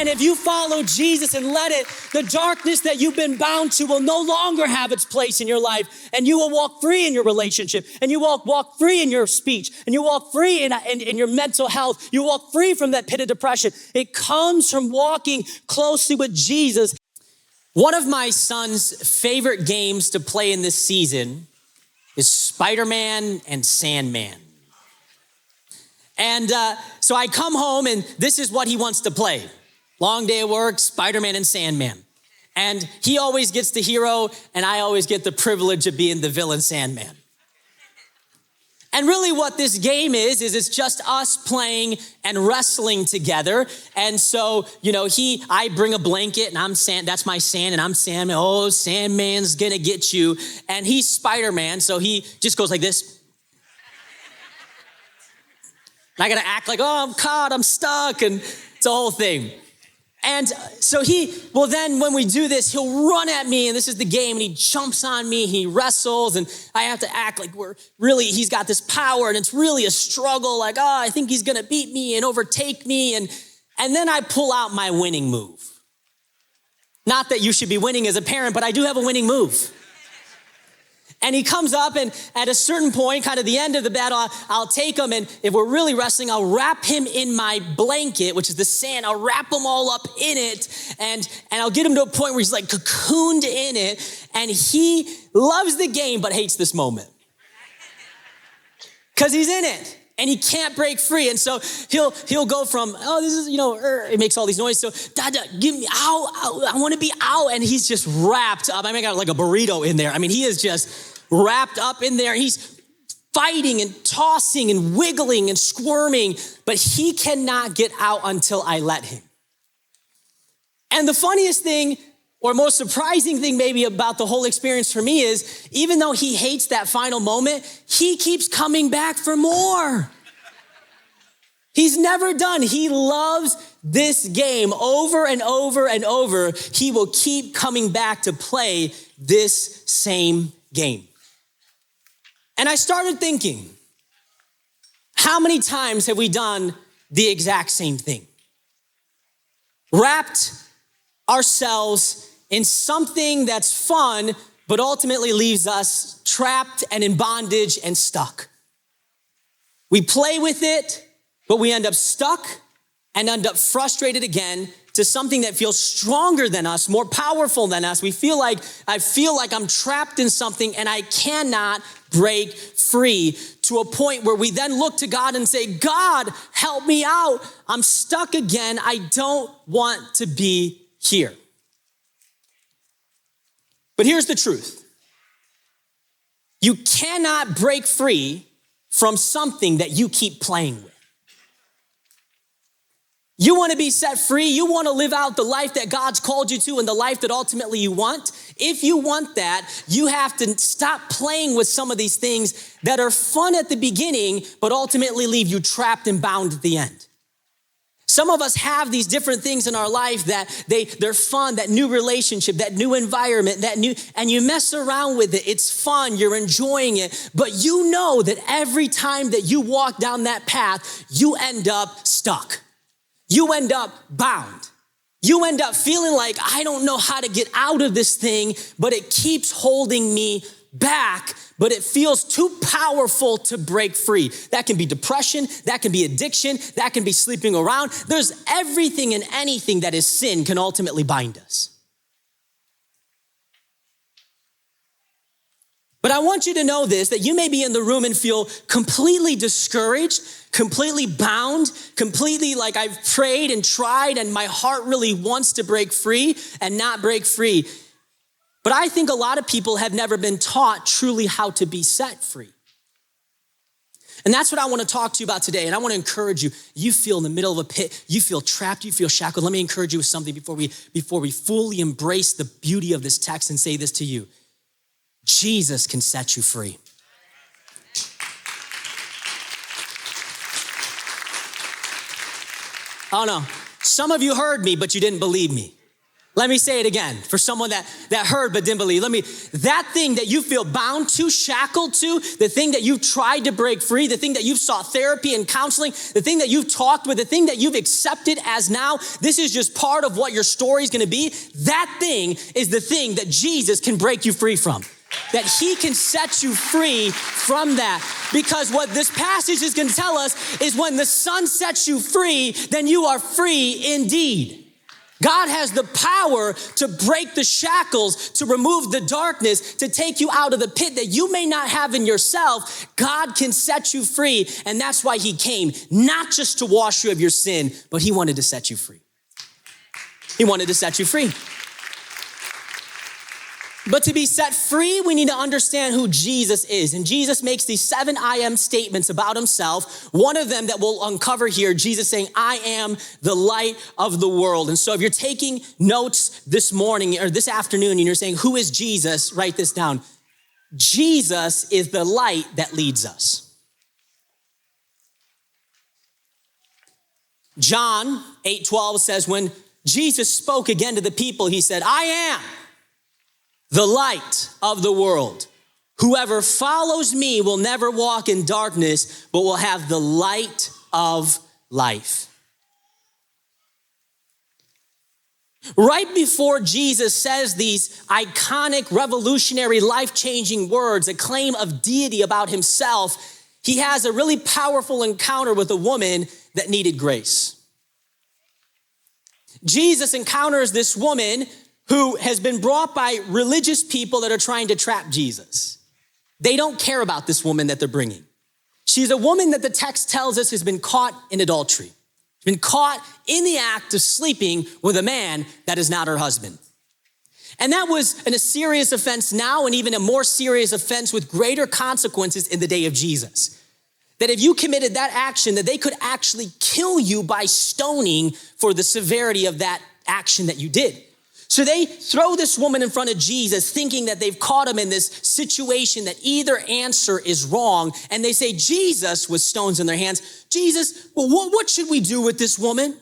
And if you follow Jesus and let it, the darkness that you've been bound to will no longer have its place in your life. And you will walk free in your relationship. And you walk free in your speech. And you walk free in your mental health. You walk free from that pit of depression. It comes from walking closely with Jesus. One of my son's favorite games to play in this season is Spider-Man and Sandman. And so I come home and this is what he wants to play. Long day at work, Spider-Man and Sandman. And he always gets the hero and I always get the privilege of being the villain Sandman. And really what this game is it's just us playing and wrestling together. And so, I bring a blanket and I'm Sand, that's my Sand and I'm Sandman. Oh, Sandman's gonna get you. And he's Spider-Man, so he just goes like this. And I gotta act like, oh, I'm caught, I'm stuck, and it's a whole thing. And so then when we do this, he'll run at me, and this is the game, and he jumps on me, he wrestles, and I have to act like he's got this power, and it's really a struggle, like, oh, I think he's gonna beat me and overtake me, and then I pull out my winning move. Not that you should be winning as a parent, but I do have a winning move. And he comes up, and at a certain point, kind of the end of the battle, I'll take him, and if we're really wrestling, I'll wrap him in my blanket, which is the sand. I'll wrap him all up in it, and I'll get him to a point where he's like cocooned in it, and he loves the game but hates this moment. Because he's in it, and he can't break free. And so he'll go from, oh, this is, it makes all these noises. So, Dada, give me, ow, I want to be out. And he's just wrapped up. I got like a burrito in there. He is just wrapped up in there. He's fighting and tossing and wiggling and squirming, but he cannot get out until I let him. And the funniest thing, or most surprising thing maybe about the whole experience for me is, even though he hates that final moment, he keeps coming back for more. He's never done. He loves this game over and over and over. He will keep coming back to play this same game. And I started thinking, how many times have we done the exact same thing? Wrapped ourselves in something that's fun, but ultimately leaves us trapped and in bondage and stuck. We play with it, but we end up stuck and end up frustrated again to something that feels stronger than us, more powerful than us. I feel like I'm trapped in something and I cannot break free, to a point where we then look to God and say, God, help me out. I'm stuck again. I don't want to be here. But here's the truth. You cannot break free from something that you keep playing with. You want to be set free. You want to live out the life that God's called you to and the life that ultimately you want. If you want that, you have to stop playing with some of these things that are fun at the beginning, but ultimately leave you trapped and bound at the end. Some of us have these different things in our life that they're fun, that new relationship, that new environment, and you mess around with it. It's fun, you're enjoying it, but you know that every time that you walk down that path, you end up stuck. You end up bound. You end up feeling like, I don't know how to get out of this thing, but it keeps holding me back, but it feels too powerful to break free. That can be depression, that can be addiction, that can be sleeping around. There's everything and anything that is sin can ultimately bind us. But I want you to know this, that you may be in the room and feel completely discouraged, completely bound, completely like I've prayed and tried and my heart really wants to break free and not break free. But I think a lot of people have never been taught truly how to be set free. And that's what I want to talk to you about today. And I want to encourage you. You feel in the middle of a pit, you feel trapped, you feel shackled. Let me encourage you with something before we fully embrace the beauty of this text and say this to you. Jesus can set you free. Oh no, some of you heard me, but you didn't believe me. Let me say it again for someone that heard but didn't believe. That thing that you feel bound to, shackled to, the thing that you've tried to break free, the thing that you've sought therapy and counseling, the thing that you've talked with, the thing that you've accepted as now, this is just part of what your story is gonna be. That thing is the thing that Jesus can break you free from. That he can set you free from that. Because what this passage is gonna tell us is when the Son sets you free, then you are free indeed. God has the power to break the shackles, to remove the darkness, to take you out of the pit that you may not have in yourself. God can set you free, and that's why he came, not just to wash you of your sin, but he wanted to set you free. He wanted to set you free. But to be set free, we need to understand who Jesus is. And Jesus makes these 7 I am statements about himself. One of them that we'll uncover here, Jesus saying, I am the light of the world. And so if you're taking notes this morning or this afternoon and you're saying, who is Jesus? Write this down. Jesus is the light that leads us. John 8:12 says, when Jesus spoke again to the people, he said, I am the light of the world. Whoever follows me will never walk in darkness, but will have the light of life. Right before Jesus says these iconic, revolutionary, life-changing words, a claim of deity about himself, he has a really powerful encounter with a woman that needed grace. Jesus encounters this woman who has been brought by religious people that are trying to trap Jesus. They don't care about this woman that they're bringing. She's a woman that the text tells us has been caught in adultery, been caught in the act of sleeping with a man that is not her husband. And that was a serious offense now, and even a more serious offense with greater consequences in the day of Jesus. That if you committed that action, that they could actually kill you by stoning for the severity of that action that you did. So they throw this woman in front of Jesus thinking that they've caught him in this situation that either answer is wrong. And they say, Jesus, with stones in their hands, Jesus, well, what should we do with this woman?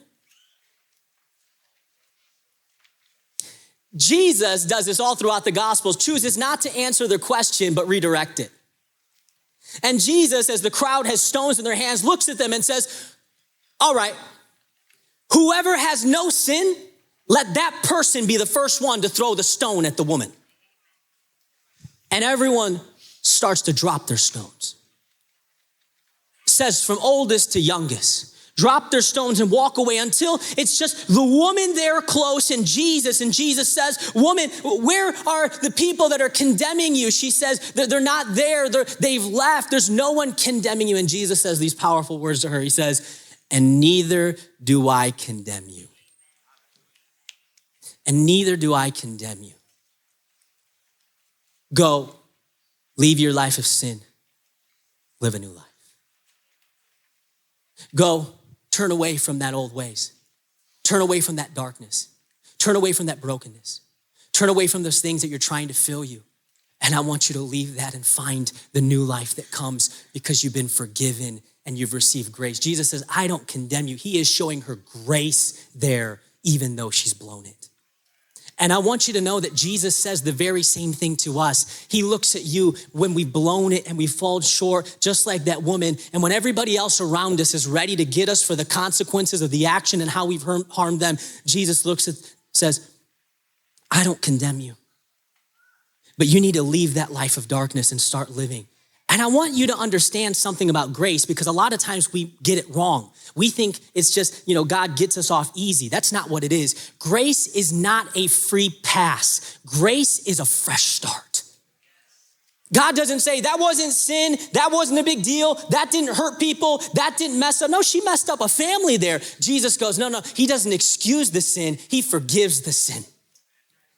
Jesus does this all throughout the Gospels, chooses not to answer their question, but redirect it. And Jesus, as the crowd has stones in their hands, looks at them and says, all right, whoever has no sin, let that person be the first one to throw the stone at the woman. And everyone starts to drop their stones. It says from oldest to youngest, drop their stones and walk away until it's just the woman there close and Jesus. And Jesus says, woman, where are the people that are condemning you? She says, they're not there. They've left. There's no one condemning you. And Jesus says these powerful words to her. He says, and neither do I condemn you. And neither do I condemn you. Go, leave your life of sin, live a new life. Go, turn away from that old ways. Turn away from that darkness. Turn away from that brokenness. Turn away from those things that you're trying to fill you. And I want you to leave that and find the new life that comes because you've been forgiven and you've received grace. Jesus says, I don't condemn you. He is showing her grace there, even though she's blown it. And I want you to know that Jesus says the very same thing to us. He looks at you when we've blown it and we fall short, just like that woman. And when everybody else around us is ready to get us for the consequences of the action and how we've harmed them, Jesus says, I don't condemn you. But you need to leave that life of darkness and start living. And I want you to understand something about grace, because a lot of times we get it wrong. We think it's just, God gets us off easy. That's not what it is. Grace is not a free pass. Grace is a fresh start. God doesn't say, that wasn't sin, that wasn't a big deal, that didn't hurt people, that didn't mess up. No, she messed up a family there. Jesus goes, no, he doesn't excuse the sin, he forgives the sin.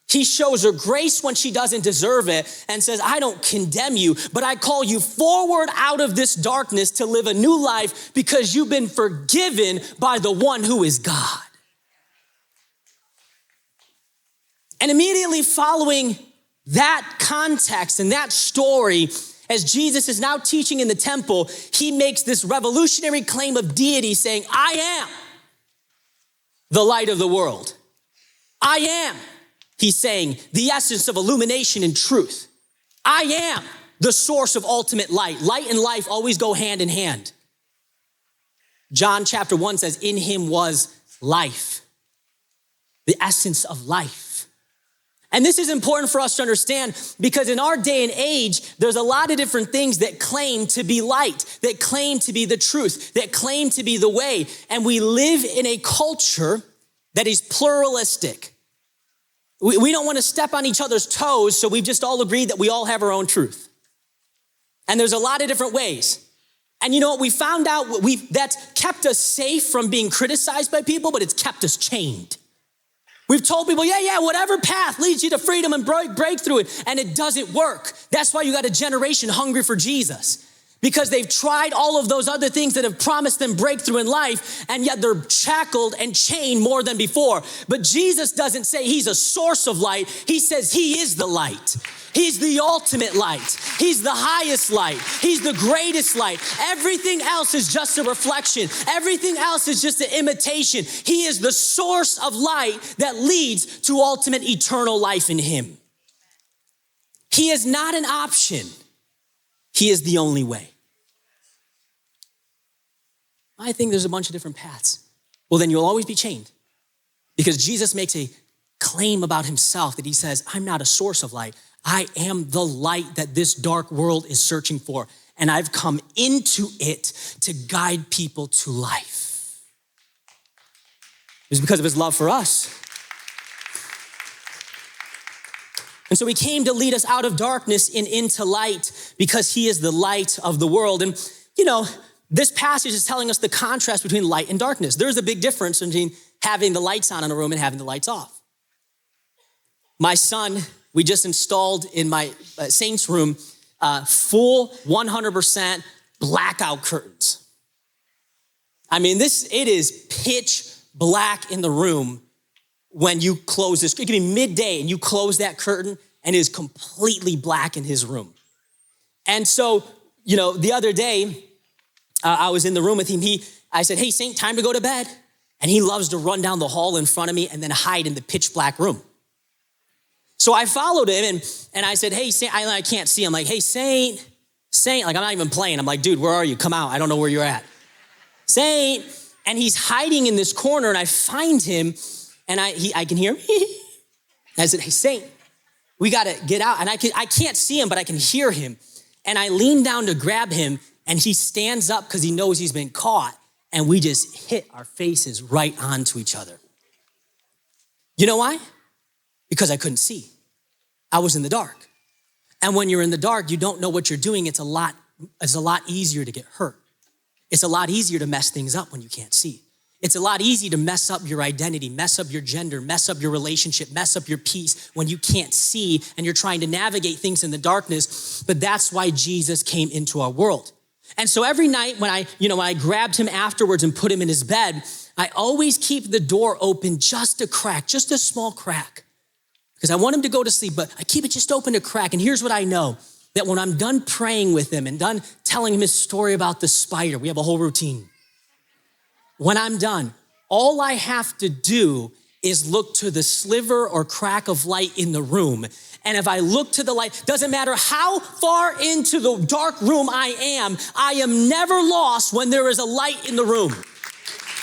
He shows her grace when she doesn't deserve it and says, I don't condemn you, but I call you forward out of this darkness to live a new life because you've been forgiven by the one who is God. And immediately following that context and that story, as Jesus is now teaching in the temple, he makes this revolutionary claim of deity saying, I am the light of the world. I am, he's saying, the essence of illumination and truth. I am the source of ultimate light. Light and life always go hand in hand. John chapter 1 says, in him was life, the essence of life. And this is important for us to understand because in our day and age, there's a lot of different things that claim to be light, that claim to be the truth, that claim to be the way. And we live in a culture that is pluralistic. We don't want to step on each other's toes, so we've just all agreed that we all have our own truth. And there's a lot of different ways. And you know what we found out? That's kept us safe from being criticized by people, but it's kept us chained. We've told people, yeah, whatever path leads you to freedom and breakthrough, and it doesn't work. That's why you got a generation hungry for Jesus, because they've tried all of those other things that have promised them breakthrough in life, and yet they're shackled and chained more than before. But Jesus doesn't say he's a source of light. He says he is the light. He's the ultimate light. He's the highest light. He's the greatest light. Everything else is just a reflection. Everything else is just an imitation. He is the source of light that leads to ultimate eternal life in him. He is not an option. He is the only way. I think there's a bunch of different paths. Well, then you'll always be chained, because Jesus makes a claim about himself that he says, I'm not a source of light. I am the light that this dark world is searching for, and I've come into it to guide people to life. It was because of his love for us. And so he came to lead us out of darkness and into light, because he is the light of the world. And you know, this passage is telling us the contrast between light and darkness. There's a big difference between having the lights on in a room and having the lights off. My son, we just installed in my saints room full 100% blackout curtains. I mean, it is pitch black in the room when you close this. It could be midday and you close that curtain and it is completely black in his room. And so, you know, the other day, I was in the room with him. I said, hey, Saint, time to go to bed. And he loves to run down the hall in front of me and then hide in the pitch black room. So I followed him and I said, hey, Saint, I can't see him. I'm like, hey, Saint, like I'm not even playing. I'm like, dude, where are you? Come out. I don't know where you're at. Saint. And he's hiding in this corner and I find him and I can hear him. I said, hey, Saint, we got to get out. And I can't see him, but I can hear him. And I lean down to grab him and he stands up because he knows he's been caught. And we just hit our faces right onto each other. You know why? Because I couldn't see. I was in the dark. And when you're in the dark, you don't know what you're doing. It's a lot easier to get hurt. It's a lot easier to mess things up when you can't see. It's a lot easier to mess up your identity, mess up your gender, mess up your relationship, mess up your peace when you can't see and you're trying to navigate things in the darkness. But that's why Jesus came into our world. And so every night when I grabbed him afterwards and put him in his bed, I always keep the door open just a crack, just a small crack. Because I want him to go to sleep, but I keep it just open a crack. And here's what I know, that when I'm done praying with him and done telling him his story about the spider, we have a whole routine. When I'm done, all I have to do is look to the sliver or crack of light in the room. And if I look to the light, doesn't matter how far into the dark room I am never lost when there is a light in the room.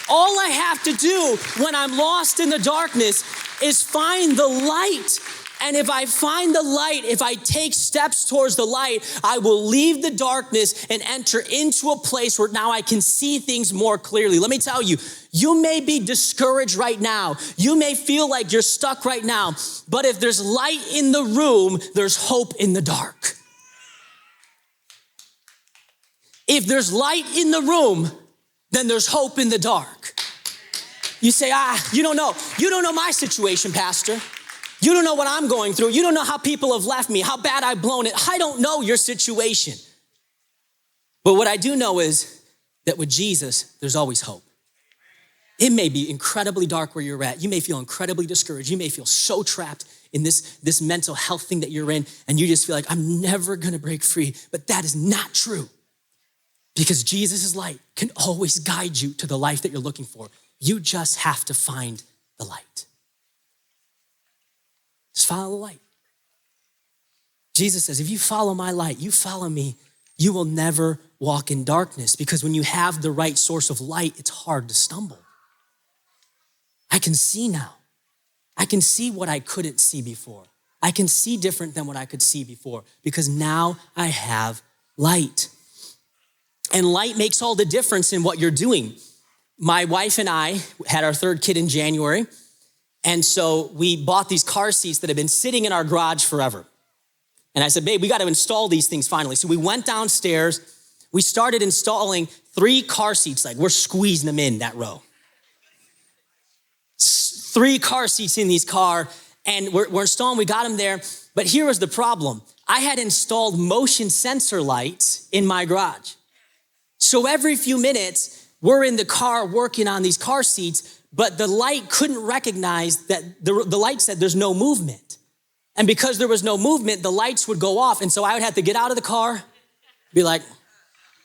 All I have to do when I'm lost in the darkness is find the light. And if I find the light, if I take steps towards the light, I will leave the darkness and enter into a place where now I can see things more clearly. Let me tell you, you may be discouraged right now. You may feel like you're stuck right now. But if there's light in the room, there's hope in the dark. If there's light in the room, then there's hope in the dark. You say, you don't know. You don't know my situation, Pastor. You don't know what I'm going through. You don't know how people have left me, how bad I've blown it. I don't know your situation. But what I do know is that with Jesus, there's always hope. It may be incredibly dark where you're at. You may feel incredibly discouraged. You may feel so trapped in this mental health thing that you're in, and you just feel like, I'm never gonna break free. But that is not true, because Jesus' light can always guide you to the life that you're looking for. You just have to find the light. Just follow the light. Jesus says, if you follow my light, you follow me, you will never walk in darkness, because when you have the right source of light, it's hard to stumble. I can see now. I can see what I couldn't see before. I can see different than what I could see before because now I have light. And light makes all the difference in what you're doing. My wife and I had our third kid in January. And so we bought these car seats that have been sitting in our garage forever. And I said, babe, we got to install these things finally. So we went downstairs. We started installing 3 car seats. Like, we're squeezing them in that row. 3 car seats in these car. And we're installing, we got them there. But here was the problem. I had installed motion sensor lights in my garage. So every few minutes, we're in the car working on these car seats, but the light couldn't recognize that the light said there's no movement. And because there was no movement, the lights would go off. And so I would have to get out of the car, be like,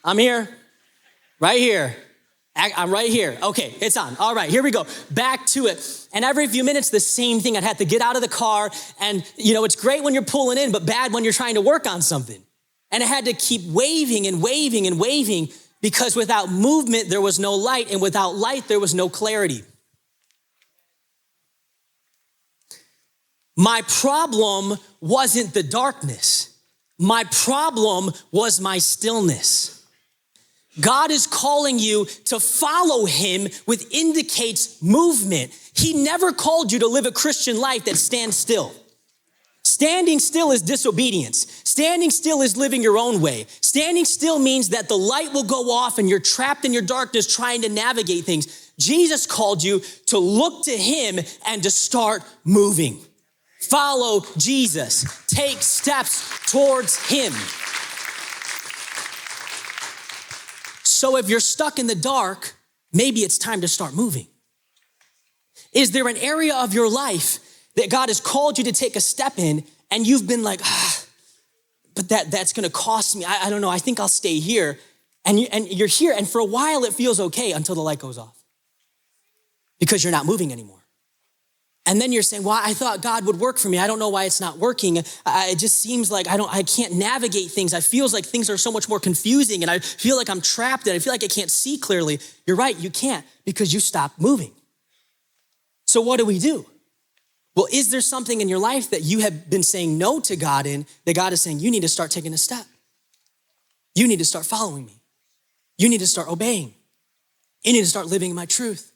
I'm here, right here. I'm right here. Okay, it's on. All right, here we go. Back to it. And every few minutes, the same thing. I'd have to get out of the car. And, it's great when you're pulling in, but bad when you're trying to work on something. And I had to keep waving and waving and waving because without movement, there was no light. And without light, there was no clarity. My problem wasn't the darkness. My problem was my stillness. God is calling you to follow him, which indicates movement. He never called you to live a Christian life that stands still. Standing still is disobedience. Standing still is living your own way. Standing still means that the light will go off and you're trapped in your darkness trying to navigate things. Jesus called you to look to him and to start moving. Follow Jesus. Take steps towards him. So if you're stuck in the dark, maybe it's time to start moving. Is there an area of your life that God has called you to take a step in and you've been like, but that's gonna cost me. I don't know, I think I'll stay here. And you're here, and for a while it feels okay until the light goes off because you're not moving anymore. And then you're saying, well, I thought God would work for me. I don't know why it's not working. It just seems like I can't navigate things. I feel like things are so much more confusing and I feel like I'm trapped and I feel like I can't see clearly. You're right, you can't because you stopped moving. So what do? Well, is there something in your life that you have been saying no to God in that God is saying, you need to start taking a step. You need to start following me. You need to start obeying. You need to start living in my truth.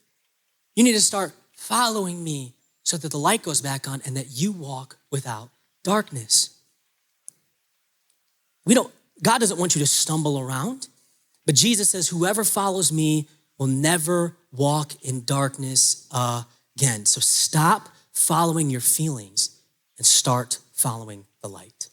You need to start following me so that the light goes back on and that you walk without darkness. God doesn't want you to stumble around, but Jesus says, whoever follows me will never walk in darkness again. So stop following your feelings and start following the light.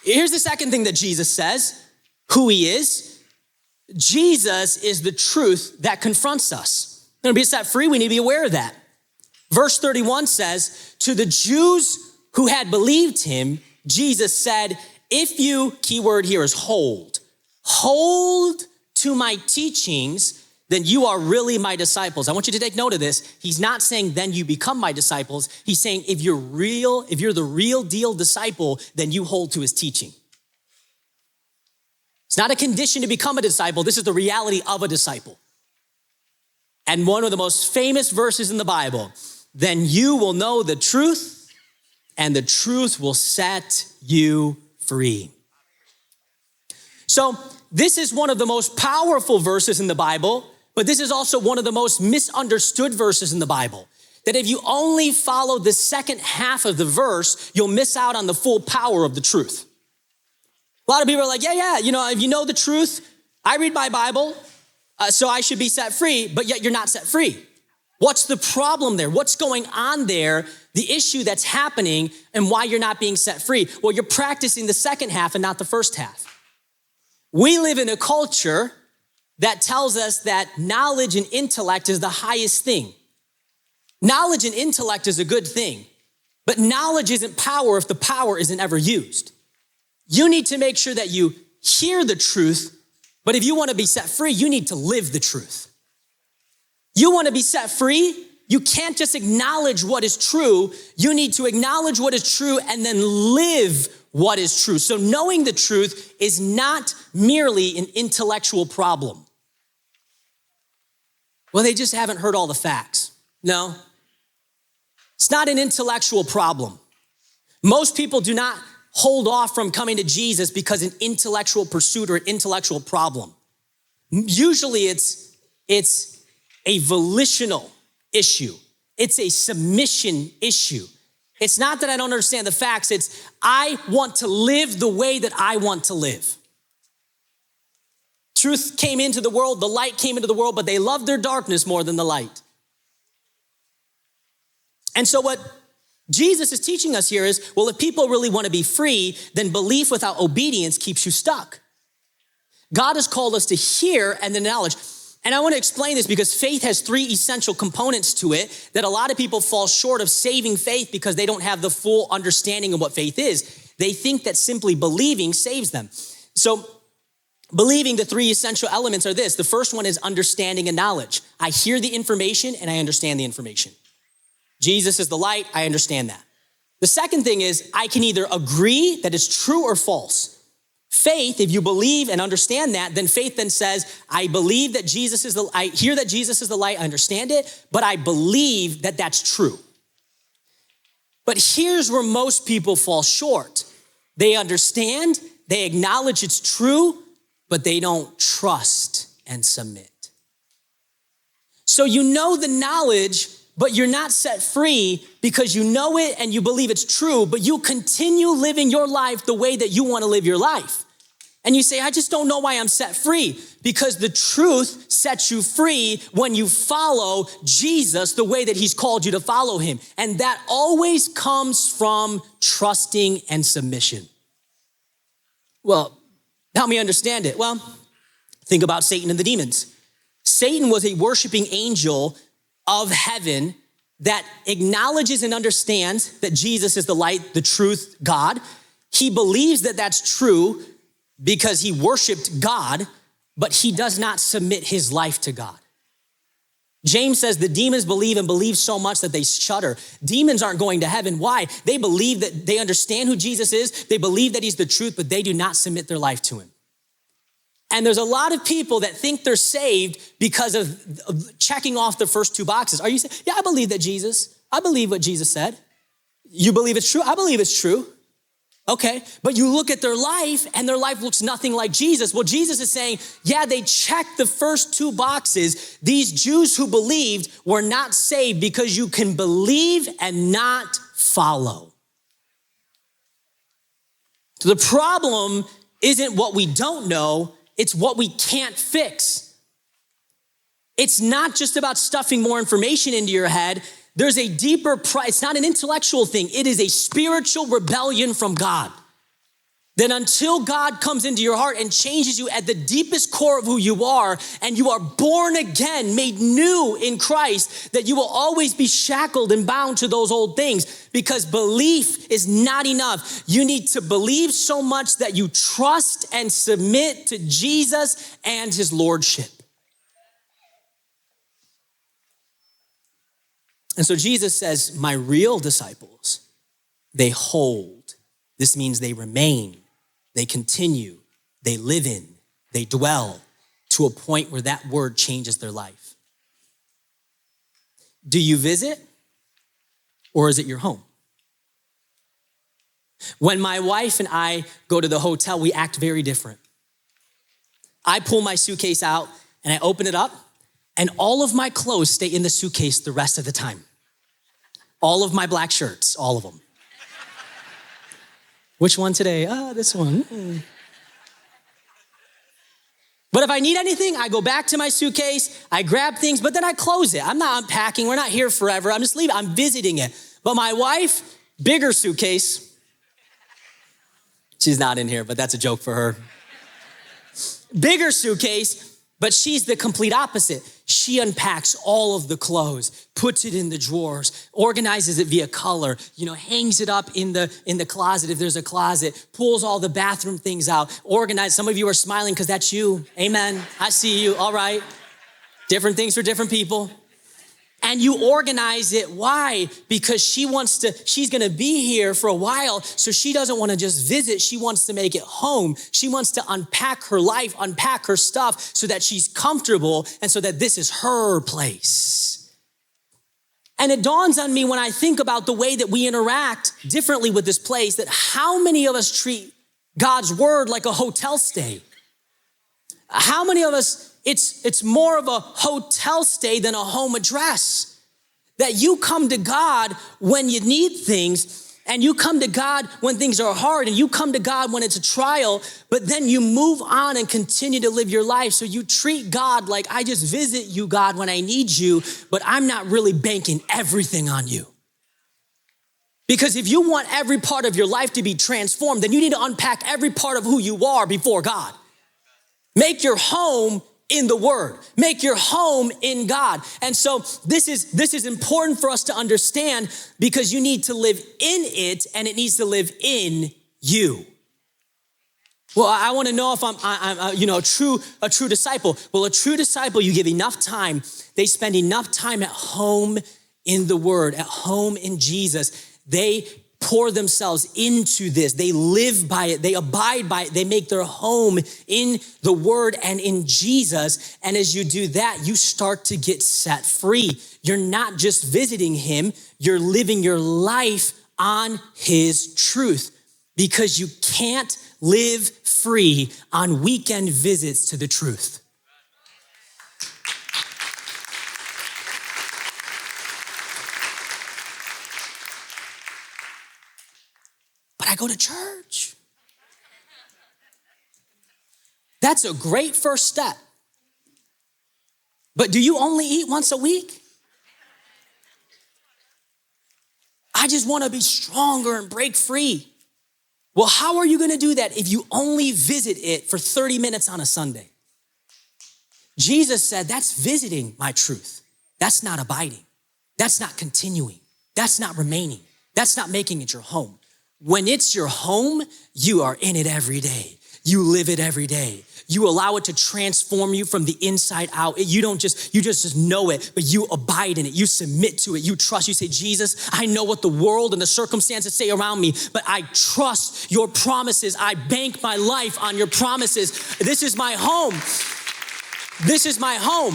Here's the second thing that Jesus says, who he is. Jesus is the truth that confronts us. We're gonna be set free, we need to be aware of that. Verse 31 says, to the Jews who had believed him, Jesus said, if you, keyword here is hold to my teachings, then you are really my disciples. I want you to take note of this. He's not saying then you become my disciples. He's saying if you're the real deal disciple, then you hold to his teaching. It's not a condition to become a disciple. This is the reality of a disciple. And one of the most famous verses in the Bible, then you will know the truth and the truth will set you free. So this is one of the most powerful verses in the Bible, but this is also one of the most misunderstood verses in the Bible. That if you only follow the second half of the verse, you'll miss out on the full power of the truth. A lot of people are like, if you know the truth, I read my Bible, so I should be set free, but yet you're not set free. What's the problem there? What's going on there? The issue that's happening and why you're not being set free? Well, you're practicing the second half and not the first half. We live in a culture that tells us that knowledge and intellect is the highest thing. Knowledge and intellect is a good thing, but knowledge isn't power if the power isn't ever used. You need to make sure that you hear the truth, But if you want to be set free, you need to live the truth. You want to be set free? You can't just acknowledge what is true. You need to acknowledge what is true and then live what is true. So knowing the truth is not merely an intellectual problem. Well, they just haven't heard all the facts. No, it's not an intellectual problem. Most people do not hold off from coming to Jesus because an intellectual pursuit or an intellectual problem. Usually it's a volitional issue. It's a submission issue. It's not that I don't understand the facts. It's I want to live the way that I want to live. Truth came into the world, the light came into the world, but they loved their darkness more than the light. And so what Jesus is teaching us here is, well, if people really want to be free, then belief without obedience keeps you stuck. God has called us to hear and then knowledge. And I want to explain this because faith has three essential components to it that a lot of people fall short of saving faith because they don't have the full understanding of what faith is. They think that simply believing saves them. So believing, the three essential elements are this. The first one is understanding and knowledge. I hear the information and I understand the information. Jesus is the light, I understand that. The second thing is I can either agree that it's true or false. Faith, if you believe and understand that, then faith then says, I believe that I hear that Jesus is the light, I understand it, but I believe that that's true. But here's where most people fall short. They understand, they acknowledge it's true, but they don't trust and submit. So you know the knowledge, but you're not set free because you know it and you believe it's true, but you continue living your life the way that you want to live your life. And you say, I just don't know why I'm set free, because the truth sets you free when you follow Jesus the way that he's called you to follow him. And that always comes from trusting and submission. Well, help me understand it. Well, think about Satan and the demons. Satan was a worshiping angel of heaven that acknowledges and understands that Jesus is the light, the truth, God. He believes that that's true because he worshiped God, but he does not submit his life to God. James says the demons believe and believe so much that they shudder. Demons aren't going to heaven. Why? They believe that they understand who Jesus is. They believe that he's the truth, but they do not submit their life to him. And there's a lot of people that think they're saved because of checking off the first two boxes. Are you saying, yeah, I believe I believe what Jesus said. You believe it's true? I believe it's true. Okay, but you look at their life and their life looks nothing like Jesus. Well, Jesus is saying, yeah, they checked the first two boxes. These Jews who believed were not saved because you can believe and not follow. So the problem isn't what we don't know, it's what we can't fix. It's not just about stuffing more information into your head. There's a deeper it's not an intellectual thing. It is a spiritual rebellion from God. Then until God comes into your heart and changes you at the deepest core of who you are, and you are born again, made new in Christ, that you will always be shackled and bound to those old things, because belief is not enough. You need to believe so much that you trust and submit to Jesus and his lordship. And so Jesus says, my real disciples, they hold. This means they remain, they continue, they live in, they dwell to a point where that word changes their life. Do you visit, or is it your home? When my wife and I go to the hotel, we act very different. I pull my suitcase out and I open it up, and all of my clothes stay in the suitcase the rest of the time. All of my black shirts, all of them. Which one today? This one. But if I need anything, I go back to my suitcase, I grab things, but then I close it. I'm not unpacking, we're not here forever. I'm just leaving, I'm visiting it. But my wife, bigger suitcase. She's not in here, but that's a joke for her. Bigger suitcase, but she's the complete opposite. she unpacks all of the clothes, puts it in the drawers, organizes it via color, hangs it up in the closet if there's a closet, pulls all the bathroom things out, organize. Some of you are smiling because that's you. Amen. I see you. All right. Different things for different people. And you organize it. Why? Because she's gonna be here for a while, so she doesn't wanna just visit, she wants to make it home. She wants to unpack her life, unpack her stuff so that she's comfortable and so that this is her place. And it dawns on me when I think about the way that we interact differently with this place, that how many of us treat God's word like a hotel stay? How many of us, it's more of a hotel stay than a home address. That you come to God when you need things, and you come to God when things are hard, and you come to God when it's a trial, but then you move on and continue to live your life. So you treat God like, I just visit you, God, when I need you, but I'm not really banking everything on you. Because if you want every part of your life to be transformed, then you need to unpack every part of who you are before God. Make your home in the word. Make your home in God. And so this is important for us to understand, because you need to live in it and it needs to live in you. Well, I want to know if I'm a true disciple. Well, a true disciple, you give enough time. They spend enough time at home in the word, at home in Jesus. They pour themselves into this. They live by it. They abide by it. They make their home in the word and in Jesus. And as you do that, you start to get set free. You're not just visiting him. You're living your life on his truth, because you can't live free on weekend visits to the truth. I go to church. That's a great first step. But do you only eat once a week? I just want to be stronger and break free. Well, how are you going to do that if you only visit it for 30 minutes on a Sunday? Jesus said, that's visiting my truth. That's not abiding. That's not continuing. That's not remaining. That's not making it your home. When it's your home, you are in it every day. You live it every day. You allow it to transform you from the inside out. You just know it, but you abide in it. You submit to it. You trust. You say, Jesus, I know what the world and the circumstances say around me, but I trust your promises. I bank my life on your promises. This is my home. This is my home.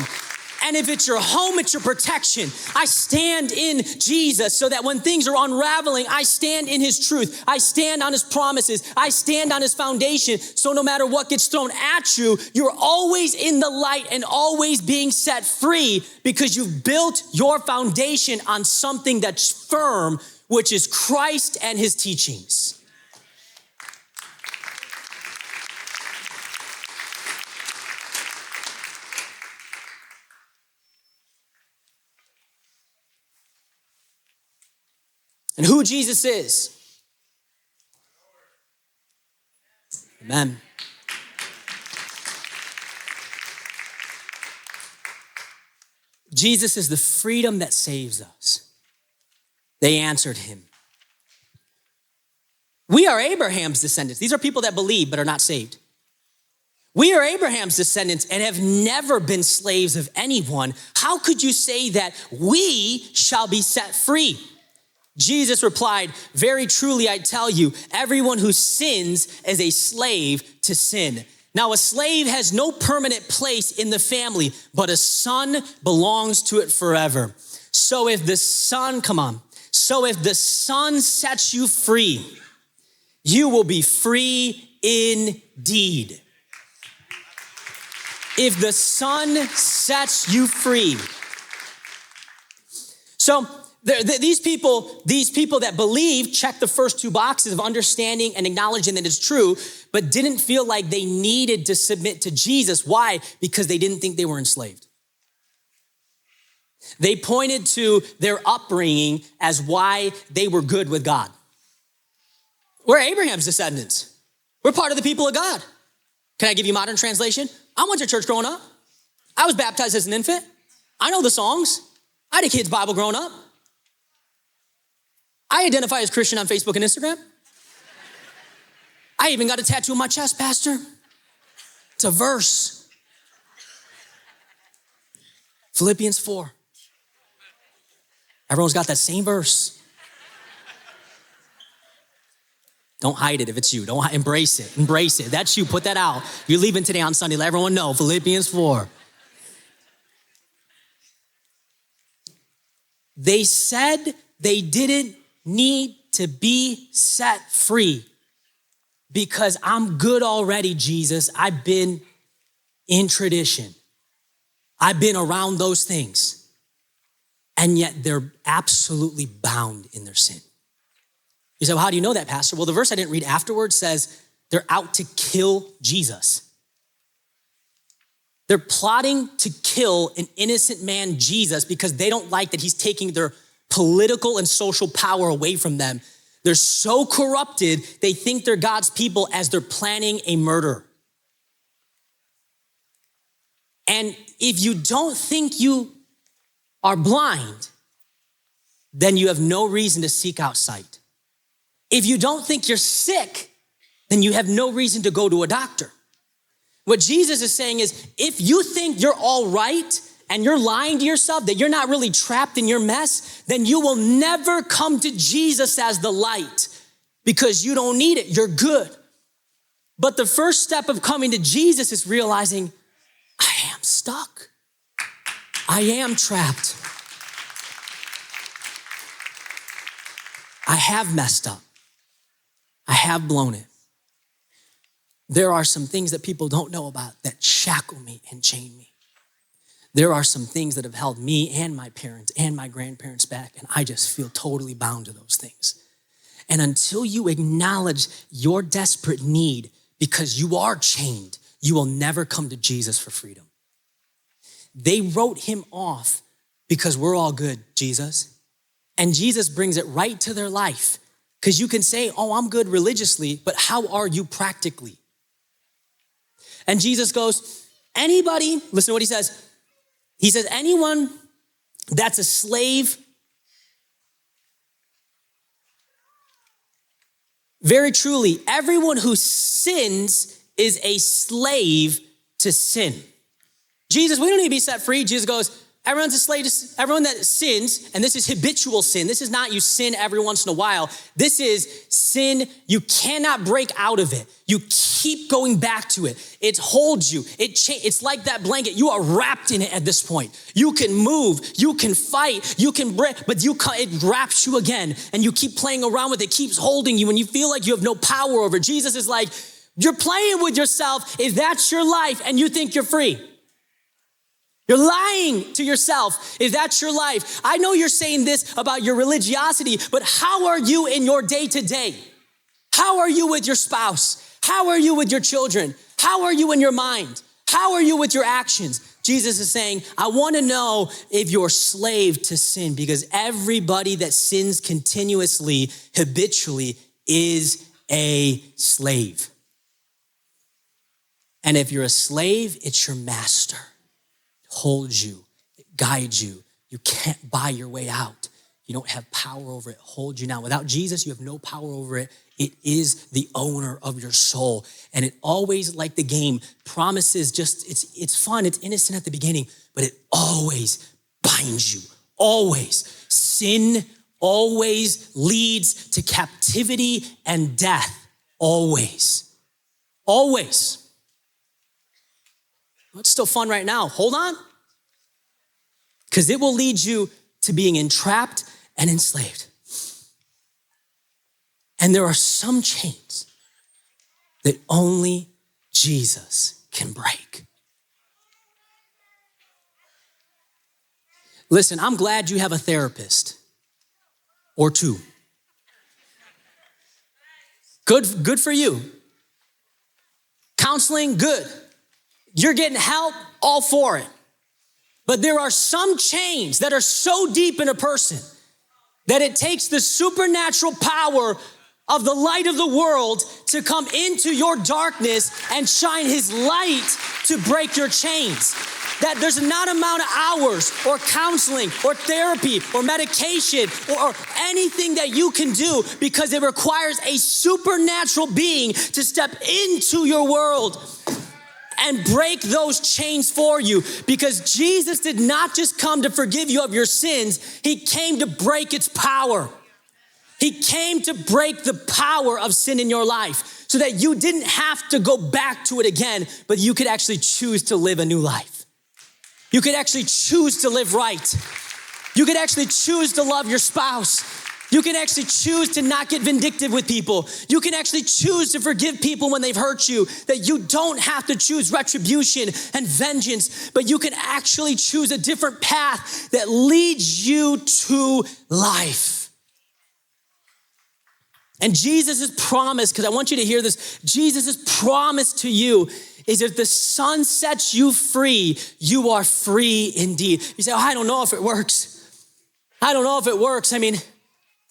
And if it's your home, it's your protection. I stand in Jesus so that when things are unraveling, I stand in his truth. I stand on his promises. I stand on his foundation. So no matter what gets thrown at you, you're always in the light and always being set free, because you've built your foundation on something that's firm, which is Christ and his teachings. And who Jesus is. Amen. Jesus is the freedom that saves us. They answered him, we are Abraham's descendants. These are people that believe but are not saved. We are Abraham's descendants and have never been slaves of anyone. How could you say that we shall be set free? Jesus replied, very truly, I tell you, everyone who sins is a slave to sin. Now, a slave has no permanent place in the family, but a son belongs to it forever. So if the son sets you free, you will be free indeed. If the son sets you free. So, these people that believe check the first two boxes of understanding and acknowledging that it's true, but didn't feel like they needed to submit to Jesus. Why? Because they didn't think they were enslaved. They pointed to their upbringing as why they were good with God. We're Abraham's descendants. We're part of the people of God. Can I give you modern translation? I went to church growing up. I was baptized as an infant. I know the songs. I had a kid's Bible growing up. I identify as Christian on Facebook and Instagram. I even got a tattoo on my chest, Pastor. It's a verse. Philippians 4. Everyone's got that same verse. Don't hide it if it's you. Don't embrace it. Embrace it. That's you. Put that out. You're leaving today on Sunday. Let everyone know. Philippians 4. They said they didn't need to be set free because I'm good already, Jesus. I've been in tradition. I've been around those things. And yet they're absolutely bound in their sin. You say, well, how do you know that, Pastor? Well, the verse I didn't read afterwards says they're out to kill Jesus. They're plotting to kill an innocent man, Jesus, because they don't like that he's taking their political and social power away from them. They're so corrupted, they think they're God's people as they're planning a murder. And if you don't think you are blind, then you have no reason to seek out sight. If you don't think you're sick, then you have no reason to go to a doctor. What Jesus is saying is, if you think you're all right and you're lying to yourself, that you're not really trapped in your mess, then you will never come to Jesus as the light because you don't need it. You're good. But the first step of coming to Jesus is realizing, I am stuck. I am trapped. I have messed up. I have blown it. There are some things that people don't know about that shackle me and chain me. There are some things that have held me and my parents and my grandparents back, and I just feel totally bound to those things. And until you acknowledge your desperate need because you are chained, you will never come to Jesus for freedom. They wrote him off because we're all good, Jesus. And Jesus brings it right to their life. Because you can say, oh, I'm good religiously, but how are you practically? And Jesus goes, anybody, listen to what he says. He says, anyone that's a slave, very truly, everyone who sins is a slave to sin. Jesus, we don't need to be set free. Jesus goes, everyone's a slave to everyone that sins, and this is habitual sin. This is not you sin every once in a while. This is sin. You cannot break out of it. You keep going back to it. It holds you. It's like that blanket. You are wrapped in it at this point. You can move. You can fight. You can break, but it wraps you again, and you keep playing around with it. It keeps holding you, and you feel like you have no power over it. Jesus is like, you're playing with yourself if that's your life, and you think you're free. You're lying to yourself if that's your life. I know you're saying this about your religiosity, but how are you in your day-to-day? How are you with your spouse? How are you with your children? How are you in your mind? How are you with your actions? Jesus is saying, I want to know if you're slave to sin, because everybody that sins continuously, habitually, is a slave. And if you're a slave, it's your master. Holds you, it guides you. You can't buy your way out. You don't have power over it. Holds you now. Without Jesus, you have no power over it. It is the owner of your soul. And it always, like the game, promises it's fun, it's innocent at the beginning, but it always binds you. Always. Sin always leads to captivity and death. Always. Always. It's still fun right now. Hold on. Because it will lead you to being entrapped and enslaved. And there are some chains that only Jesus can break. Listen, I'm glad you have a therapist or two. Good for you. Counseling, good. You're getting help, all for it. But there are some chains that are so deep in a person that it takes the supernatural power of the light of the world to come into your darkness and shine his light to break your chains. that there's not amount of hours or counseling or therapy or medication or anything that you can do, because it requires a supernatural being to step into your world and break those chains for you. Because Jesus did not just come to forgive you of your sins, he came to break its power. He came to break the power of sin in your life so that you didn't have to go back to it again, but you could actually choose to live a new life. You could actually choose to live right. You could actually choose to love your spouse. You can actually choose to not get vindictive with people. You can actually choose to forgive people when they've hurt you, that you don't have to choose retribution and vengeance, but you can actually choose a different path that leads you to life. And Jesus' promise, because I want you to hear this, Jesus' promise to you is if the Son sets you free, you are free indeed. You say, oh, I don't know if it works. I don't know if it works. I mean,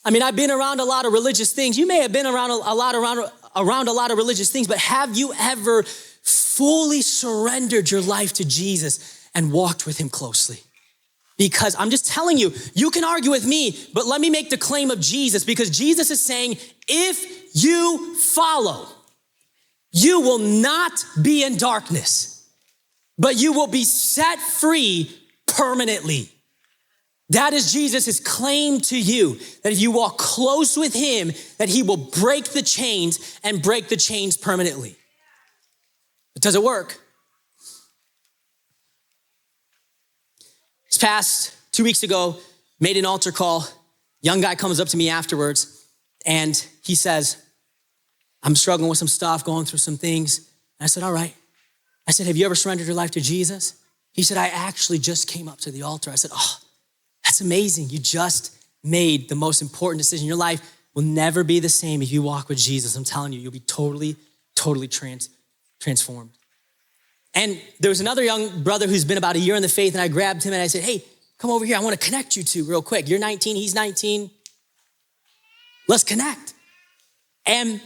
I've been around a lot of religious things. You may have been around a lot of religious things, but have you ever fully surrendered your life to Jesus and walked with him closely? Because I'm just telling you, you can argue with me, but let me make the claim of Jesus, because Jesus is saying, if you follow, you will not be in darkness, but you will be set free permanently. That is Jesus' claim to you, that if you walk close with him, that he will break the chains and break the chains permanently. But does it work? This past 2 weeks ago, made an altar call. Young guy comes up to me afterwards and he says, I'm struggling with some stuff, going through some things. And I said, all right. I said, have you ever surrendered your life to Jesus? He said, I actually just came up to the altar. I said, oh, that's amazing. You just made the most important decision. Your life will never be the same if you walk with Jesus. I'm telling you, you'll be totally transformed. And there was another young brother who's been about a year in the faith, and I grabbed him and I said, hey, come over here. I want to connect you two real quick. You're 19, he's 19. Let's connect. And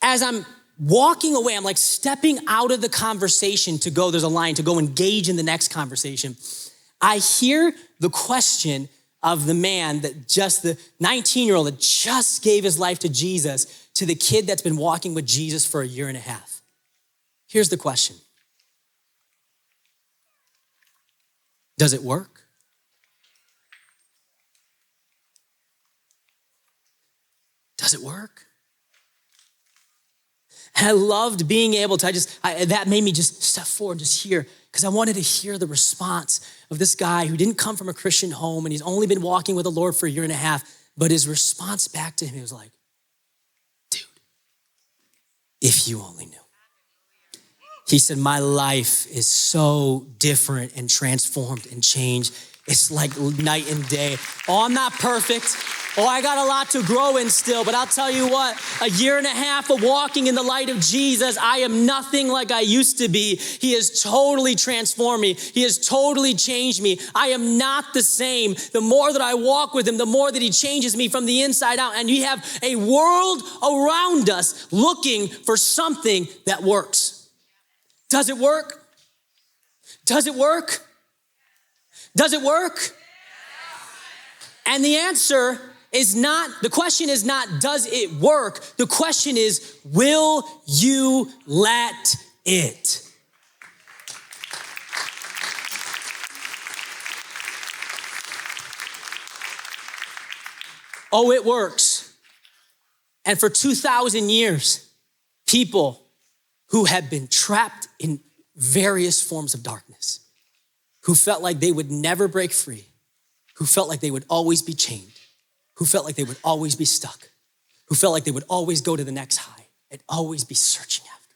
as I'm walking away, I'm like stepping out of the conversation to go, there's a line, to go engage in the next conversation. I hear the question of the man that just, the 19-year-old that just gave his life to Jesus, to the kid that's been walking with Jesus for a year and a half. Here's the question. Does it work? Does it work? And I loved being able to, that made me just step forward, just hear, because I wanted to hear the response of this guy who didn't come from a Christian home and he's only been walking with the Lord for a year and a half, but his response back to him, he was like, dude, if you only knew. He said, my life is so different and transformed and changed. It's like night and day. Oh, I'm not perfect. Oh, I got a lot to grow in still, but I'll tell you what, a year and a half of walking in the light of Jesus, I am nothing like I used to be. He has totally transformed me. He has totally changed me. I am not the same. The more that I walk with him, the more that he changes me from the inside out. And we have a world around us looking for something that works. Does it work? Does it work? Does it work? And the answer is not, the question is not, does it work? The question is, will you let it? Oh, it works. And for 2,000 years, people who have been trapped in various forms of darkness, who felt like they would never break free, who felt like they would always be chained, who felt like they would always be stuck, who felt like they would always go to the next high and always be searching after,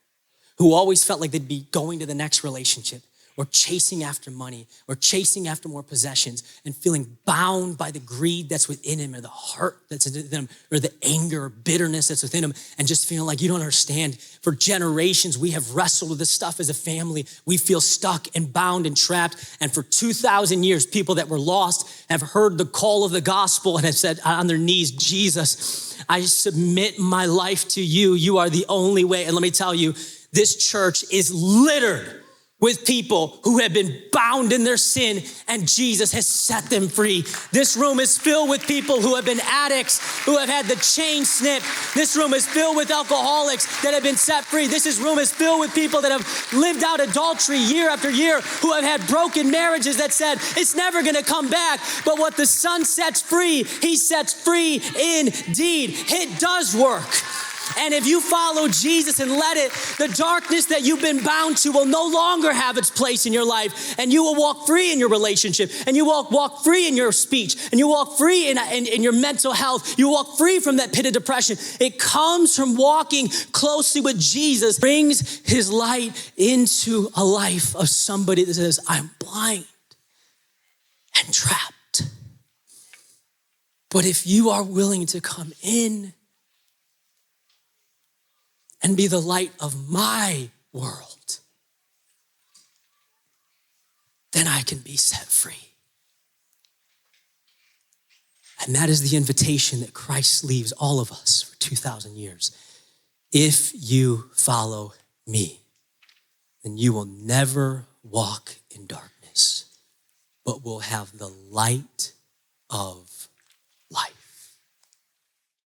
who always felt like they'd be going to the next relationship or chasing after money or chasing after more possessions and feeling bound by the greed that's within him or the hurt that's within him or the anger or bitterness that's within him and just feeling like you don't understand. For generations, we have wrestled with this stuff as a family. We feel stuck and bound and trapped. And for 2,000 years, people that were lost have heard the call of the gospel and have said on their knees, Jesus, I submit my life to you. You are the only way. And let me tell you, this church is littered with people who have been bound in their sin and Jesus has set them free. This room is filled with people who have been addicts, who have had the chain snipped. This room is filled with alcoholics that have been set free. This room is filled with people that have lived out adultery year after year, who have had broken marriages that said, it's never gonna come back. But what the Son sets free, he sets free indeed. It does work. And if you follow Jesus and let it, the darkness that you've been bound to will no longer have its place in your life. And you will walk free in your relationship. And you will walk free in your speech. And you walk free in your mental health. You walk free from that pit of depression. It comes from walking closely with Jesus, brings his light into a life of somebody that says, I'm blind and trapped. But if you are willing to come in and be the light of my world, then I can be set free. And that is the invitation that Christ leaves all of us for 2,000 years. If you follow me, then you will never walk in darkness, but will have the light of life.